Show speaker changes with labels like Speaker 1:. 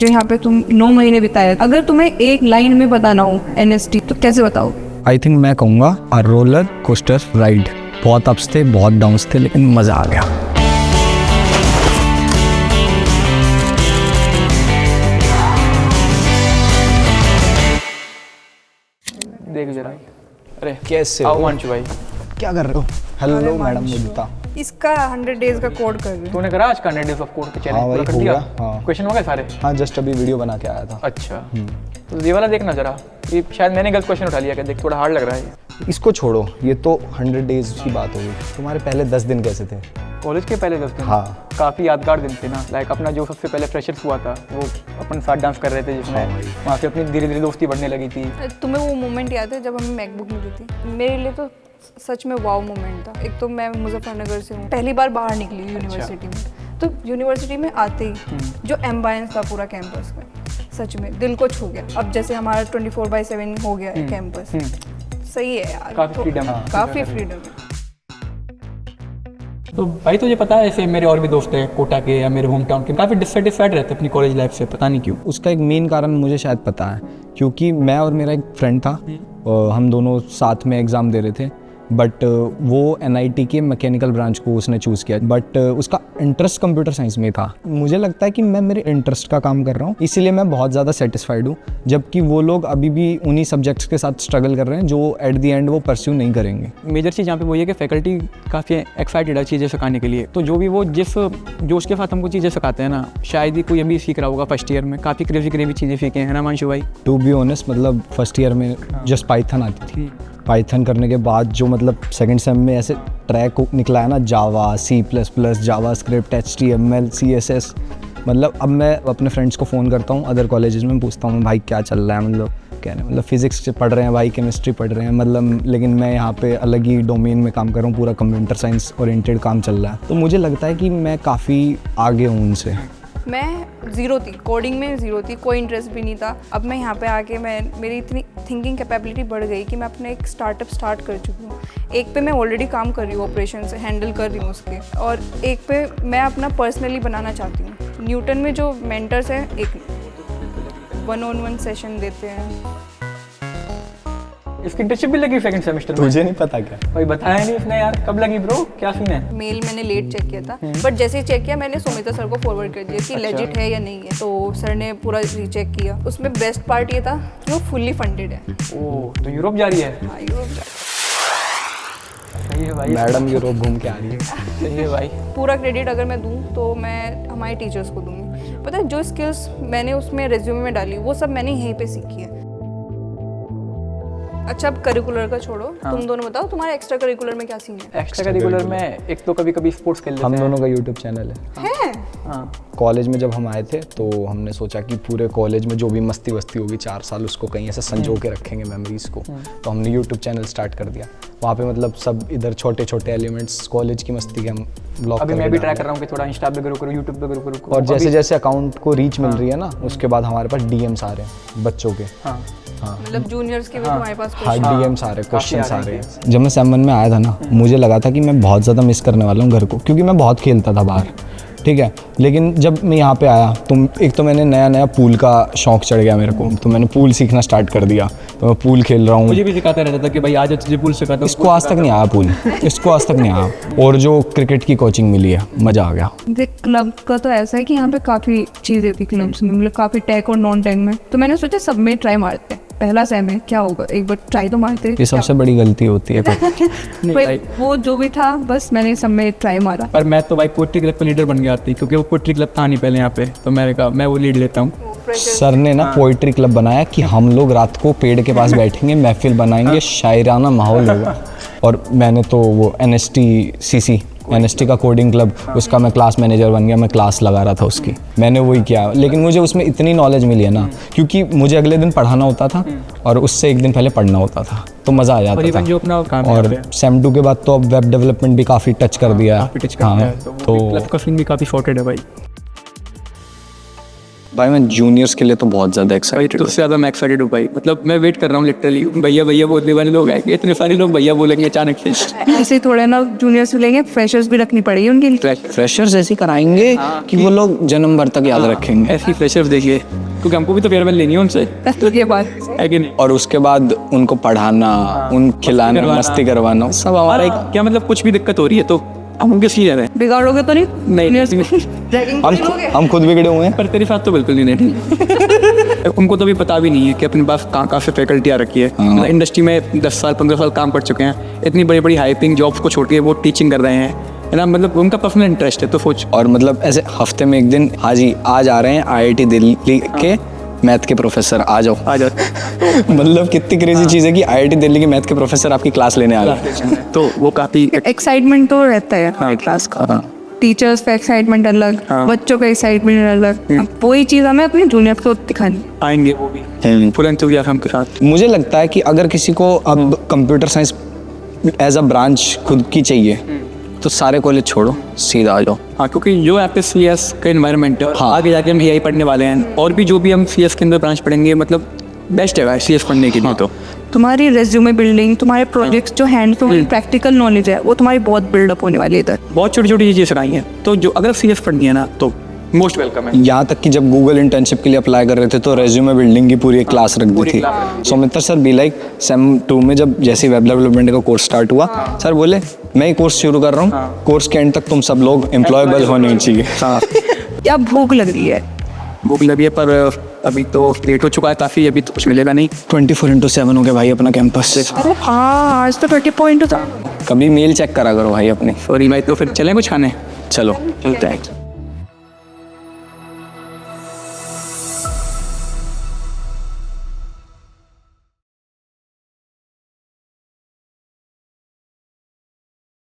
Speaker 1: जो यहाँ पे तुम 9 महीने बिताए, अगर तुम्हें एक लाइन में बताना हो एनएसटी तो कैसे बताओ?
Speaker 2: आई थिंक मैं कहूँगा अ रोलर कोस्टर राइड। बहुत अप्स थे, बहुत डाउन्स थे, लेकिन मज़ा आ गया।
Speaker 3: देख जरा। अरे
Speaker 2: कैसे
Speaker 3: आओ
Speaker 2: हो?
Speaker 3: वंशु भाई,
Speaker 2: क्या कर रहे हो? हेलो मैडम मुदिता।
Speaker 1: इसका 100 डेज का कोड कर रहे।
Speaker 3: तूने करा आज का 100 डेज ऑफ कोड के
Speaker 2: हाँ
Speaker 3: चैलेंज
Speaker 2: भाई,
Speaker 3: पूरा कर
Speaker 2: हो
Speaker 3: दिया?
Speaker 2: गया, हाँ।
Speaker 3: क्वेश्चन हो गए सारे?
Speaker 2: हाँ, जस्ट अभी वीडियो बना के आया था।
Speaker 3: अच्छा, तो ये वाला देखना जरा, ये शायद मैंने गलत क्वेश्चन उठा लिया क्या? देख थोड़ा हार्ड लग रहा है।
Speaker 2: इसको छोड़ो, ये तो 100 डेज की बात होगी। तुम्हारे पहले 10 दिन कैसे थे?
Speaker 3: कॉलेज के पहले 10 दिन
Speaker 2: हाँ।
Speaker 3: काफ़ी यादगार दिन थे ना। लाइक अपना जो सबसे पहले फ्रेशर्स हुआ था, वो अपन साथ डांस कर रहे थे, जिसमें
Speaker 2: हाँ भाई।
Speaker 3: वहाँ से अपनी धीरे धीरे दोस्ती बढ़ने लगी थी।
Speaker 1: तुम्हें वो मोमेंट याद है जब हमें मैकबुक मिली थी? मेरे लिए तो सच में वाव मोमेंट था। एक तो मैं मुजफ्फरनगर से हूँ, पहली बार बाहर निकली यूनिवर्सिटी में, तो यूनिवर्सिटी में आते ही जो एम्बायंस था पूरा कैंपस का, सच में दिल को छू गया। अब जैसे हमारा 24/7 हो गया है कैंपस, सही है यार,
Speaker 3: काफ़ी फ्रीडम,
Speaker 1: काफ़ी फ्रीडम है।
Speaker 3: तो भाई तुझे पता है, ऐसे मेरे और भी दोस्त हैं कोटा के या मेरे होम टाउन के, काफ़ी डिससेटिस्फाइड रहते अपनी कॉलेज लाइफ से, पता नहीं क्यों।
Speaker 2: उसका एक मेन कारण मुझे शायद पता है, क्योंकि मैं और मेरा एक फ्रेंड था, हम दोनों साथ में एग्ज़ाम दे रहे थे, बट वो NIT के मैकेनिकल ब्रांच को उसने चूज़ किया, बट उसका इंटरेस्ट कंप्यूटर साइंस में था। मुझे लगता है कि मैं मेरे इंटरेस्ट का काम कर रहा हूँ, इसीलिए मैं बहुत ज़्यादा सेटिस्फाइड हूँ, जबकि वो लोग अभी भी उन्हीं सब्जेक्ट्स के साथ स्ट्रगल कर रहे हैं जो एट दी एंड वो परस्यू नहीं करेंगे।
Speaker 3: मेजर चीज़ यहाँ पे वो ये कि फैकल्टी काफ़ी एक्साइटेड है चीज़ें सिखाने के लिए, तो जो भी वो जिस जोश के साथ हमको चीज़ें सिखाते हैं ना, शायद ही कोई अभी सीख रहा होगा फर्स्ट ईयर में। काफ़ी क्रेजी चीज़ें सीखे हैं ना मानशु भाई?
Speaker 2: टू बी ऑनेस्ट, मतलब फर्स्ट ईयर में जस्ट पाइथन आती थी। पाइथन करने के बाद जो मतलब सेकंड सेम में ऐसे ट्रैक निकला है ना, जावा, C++, जावा स्क्रिप्ट, HTML, CSS, मतलब अब मैं अपने फ्रेंड्स को फ़ोन करता हूँ अदर कॉलेजेस में, पूछता हूँ भाई क्या चल रहा है, मतलब कह रहे हैं मतलब फिजिक्स से पढ़ रहे हैं भाई, केमिस्ट्री पढ़ रहे हैं, मतलब लेकिन मैं यहाँ पे अलग ही डोमेन में काम कर रहा हूँ, पूरा कंप्यूटर साइंस ओरिएंटेड काम चल रहा है। तो मुझे लगता है कि मैं काफ़ी आगे हूँ उनसे।
Speaker 1: मैं ज़ीरो थी, कोडिंग में ज़ीरो थी, कोई इंटरेस्ट भी नहीं था। अब मैं यहाँ पे आके मेरी इतनी थिंकिंग कैपेबिलिटी बढ़ गई कि मैं अपने एक स्टार्टअप स्टार्ट कर चुकी हूँ। एक पे मैं ऑलरेडी काम कर रही हूँ, ऑपरेशन से हैंडल कर रही हूँ उसके, और एक पे मैं अपना पर्सनली बनाना चाहती हूँ। न्यूटन में जो मेंटर्स हैं, एक 1-on-1 सेशन देते हैं।
Speaker 3: इसकी इंटर्नशिप भी लगी सेकंड सेमेस्टर में?
Speaker 2: तुझे नहीं पता क्या?
Speaker 3: भाई बताया नहीं उसने यार, कब लगी ब्रो, क्या सीन है?
Speaker 1: मेल मैंने लेट चेक किया था, बट जैसे ही चेक किया मैंने सुमिता सर को फॉरवर्ड कर दिया कि लेजिट है या नहीं है, तो सर ने पूरा रीचेक किया। उसमें बेस्ट पार्ट ये था कि वो फुल्ली फंडेड है।
Speaker 3: ओह, तो यूरोप जा रही है?
Speaker 1: हाँ, यूरोप जा
Speaker 3: सही है भाई,
Speaker 2: मैडम यूरोप घूम के आ रही है।
Speaker 3: सही है भाई।
Speaker 1: पूरा क्रेडिट अगर मैं दूँ तो मैं हमारे टीचर्स को दूँगी। पता है, जो स्किल्स मैंने उसमें रेज्यूमे में डाली वो सब मैंने यहीं पे सीखी है। अच्छा, अब करिकुलर का छोड़ो, तुम दोनों बताओ तुम्हारे एक्स्ट्रा करिकुलर में क्या सीन है?
Speaker 3: एक्स्ट्रा करिकुलर में एक तो कभी कभी स्पोर्ट्स खेल लेते
Speaker 2: हम
Speaker 3: हैं।
Speaker 2: दोनों का यूट्यूब चैनल है।
Speaker 3: हाँ।
Speaker 2: कॉलेज में जब हम आए थे तो हमने सोचा कि पूरे कॉलेज में जो भी मस्ती वस्ती होगी 4 साल, उसको कहीं ऐसे संजो के रखेंगे मेमोरीज को। तो हमने यूट्यूब चैनल स्टार्ट कर दिया। वहाँ पे मतलब सब इधर छोटे छोटे एलिमेंट्स कॉलेज की मस्ती के हम ब्लॉग
Speaker 3: अभी मैं भी ट्राई कर रहा हूँ कि थोड़ा इंस्टा पे ग्रो करूँ, यूट्यूब पे ग्रो करूँ।
Speaker 2: और जैसे जैसे अकाउंट को रीच मिल रही है ना, उसके बाद हमारे पास DMs आ रहे हैं बच्चों के।
Speaker 3: हाँ,
Speaker 1: मतलब जूनियर्स के भी तुम्हारे पास
Speaker 2: हाँ, DMs आ रहे, क्वेश्चन
Speaker 3: काफी
Speaker 2: आ
Speaker 3: आ
Speaker 2: रहे
Speaker 3: रहे
Speaker 2: हैं। जब मैं सेम 1 में आया था ना, मुझे लगा था कि मैं बहुत ज़्यादा मिस करने वाला हूँ घर को, क्योंकि मैं बहुत खेलता था बाहर, ठीक है। लेकिन जब मैं यहाँ पे आया तो एक तो मैंने नया पूल का शौक चढ़ गया मेरे को, तो मैंने पूल सीखना स्टार्ट कर दिया। तो मैं पूल खेल रहा हूँ।
Speaker 3: मुझे भी सिखाता रहता था कि भाई आज तुझे पूल सिखाता हूँ।
Speaker 2: इसको आज तक नहीं आया पूल, इसको आज तक नहीं आया। और जो क्रिकेट की कोचिंग मिली है, मज़ा आ गया।
Speaker 1: देख, क्लब का तो ऐसा है कि यहाँ पे काफ़ी चीज़ें थी क्लब्स में, मतलब काफ़ी टेक और नॉन टेक में, तो मैंने सोचा सब में ट्राई मारते हैं। पहला सेम है, क्या होगा, एक बार ट्राई तो मारते।
Speaker 2: ये सबसे बड़ी गलती होती है।
Speaker 1: भाई, वो जो भी था बस मैंने सब में ट्राई मारा।
Speaker 3: पर मैं तो भाई पोएट्री क्लब का लीडर बन गया थी, क्योंकि वो पोएट्री क्लब था नहीं पहले यहाँ पे, तो मैंने कहा मैं वो लीड लेता हूँ।
Speaker 2: सर ने ना पोइट्री क्लब बनाया कि हम लोग रात को पेड़ के पास बैठेंगे, महफिल बनाएंगे, शायराना माहौल होगा। और मैंने तो वो NST का कोडिंग क्लब, उसका मैं क्लास मैनेजर बन गया, मैं क्लास लगा रहा था उसकी, मैंने वही किया। लेकिन मुझे उसमें इतनी नॉलेज मिली है ना, क्योंकि मुझे अगले दिन पढ़ाना होता था और उससे एक दिन पहले पढ़ना होता था, तो मज़ा आ जाता था।
Speaker 3: जो अपना काम
Speaker 2: और सेम 2 के बाद तो अब वेब डेवलपमेंट भी काफ़ी टच कर दिया है।
Speaker 3: काफ़ी टच कर दिया है, तो क्लब का सीन भी काफ़ी सॉर्टेड है भाई।
Speaker 2: भाई मैं जूनियर्स के लिए तो बहुत ज़्यादा
Speaker 3: भाई
Speaker 2: एक्साइटेड
Speaker 3: तो उससे ज़्यादा मैं एक्साइटेड हूँ भाई, मतलब मैं वेट कर रहा हूँ लिटरली। भैया भैया बोलने वाले लोग आएंगे, इतने सारे लोग भैया बोलेंगे अचानक से।
Speaker 1: ऐसे ही थोड़े ना जूनियर्स मिलेंगे, फ्रेशर्स भी रखनी पड़ेगी उनके लिए।
Speaker 2: फ्रेशर्स ऐसे कराएंगे कि वो लोग जन्म भर तक याद रखेंगे।
Speaker 3: ऐसी फ्रेशर्स देखिए, क्योंकि हमको भी तो फेयरवेल लेनी है उनसे,
Speaker 1: तो ये बात
Speaker 3: है कि नहीं?
Speaker 2: और उसके बाद उनको पढ़ाना, उन खिलाना, मस्ती करवाना, सब हमारा एक
Speaker 3: क्या मतलब कुछ भी दिक्कत हो रही है तो हम किस चीज़ रहे
Speaker 1: बिगाड़ोगे तो नहीं?
Speaker 2: हम खुद बिगड़े हुए हैं।
Speaker 3: पर तेरे साथ तो बिल्कुल नहीं नहीं। उनको तो भी पता भी नहीं है कि अपने पास कहाँ कहाँ से फैकल्टी आ रखी है। मतलब इंडस्ट्री में 10 साल 15 साल काम कर चुके हैं, इतनी बड़ी बड़ी हाइपिंग जॉब्स को छोड़ के वो टीचिंग कर रहे हैं, है ना। मतलब उनका पर्सनल इंटरेस्ट है, तो सोच।
Speaker 2: और मतलब ऐसे हफ्ते में एक दिन, हाँ जी आज आ रहे हैं IIT दिल्ली के मैथ के प्रोफेसर, आ जाओ। मतलब कितनी क्रेजी चीज़ है कि IIT दिल्ली के मैथ के प्रोफेसर आपकी क्लास लेने आ रहे हैं।
Speaker 3: तो वो काफ़ी
Speaker 1: एक्साइटमेंट तो रहता है हर क्लास का। टीचर्स का एक्साइटमेंट अलग, बच्चों का एक्साइटमेंट अलग। अब वही चीज़ हमें अपने जूनियर को दिखानी।
Speaker 3: आएंगे वो भी फुल एंथुसियाज्म के साथ।
Speaker 2: मुझे लगता है कि अगर किसी को अब computer science as a branch खुद की चाहिए तो सारे कॉलेज छोड़ो, सीधा आ जाओ।
Speaker 3: हाँ, क्योंकि जो यहाँ पे CS का इन्वायरमेंट है,
Speaker 2: हाँ।
Speaker 3: आगे जाके हम AI पढ़ने वाले हैं, और भी जो भी हम CS के अंदर ब्रांच पढ़ेंगे, मतलब बेस्ट है भाई CS पढ़ने के लिए। तो
Speaker 1: तुम्हारी रेज्यूमे बिल्डिंग, तुम्हारे प्रोजेक्ट्स जो हैंड ऑन प्रैक्टिकल नॉलेज है, वो तुम्हारी बहुत बिल्डअप होने वाली है इधर।
Speaker 3: बहुत छोटी छोटी चीज़ें सिखाई हैं, तो जो अगर CS पढ़नी है ना तो मोस्ट वेलकम है।
Speaker 2: यहाँ तक कि जब गूगल इंटर्नशिप के लिए अप्लाई कर रहे थे तो रेज्यूमे बिल्डिंग की पूरी एक क्लास रख दी थी। सौमित्र सर भी लाइक सेम 2 में जब जैसे वेब डेवलपमेंट का कोर्स स्टार्ट हुआ, सर बोले मैं ही कोर्स शुरू कर रहा हूँ, कोर्स के एंड तक तुम सब लोग एम्प्लॉयबल होने चाहिए।
Speaker 1: क्या भूख लग रही है?
Speaker 3: भूख लगी है, पर अभी तो लेट हो चुका है काफ़ी, अभी तो कुछ मिलेगा नहीं।
Speaker 2: 24/7 हो गया भाई अपना कैंपस से।
Speaker 1: अरे हाँ, आज तो 20 पॉइंट था।
Speaker 2: कभी मेल चेक करा करो भाई अपनी।
Speaker 3: सॉरी भाई, तो फिर चलें कुछ खाने?
Speaker 2: चलो
Speaker 3: चलते हैं।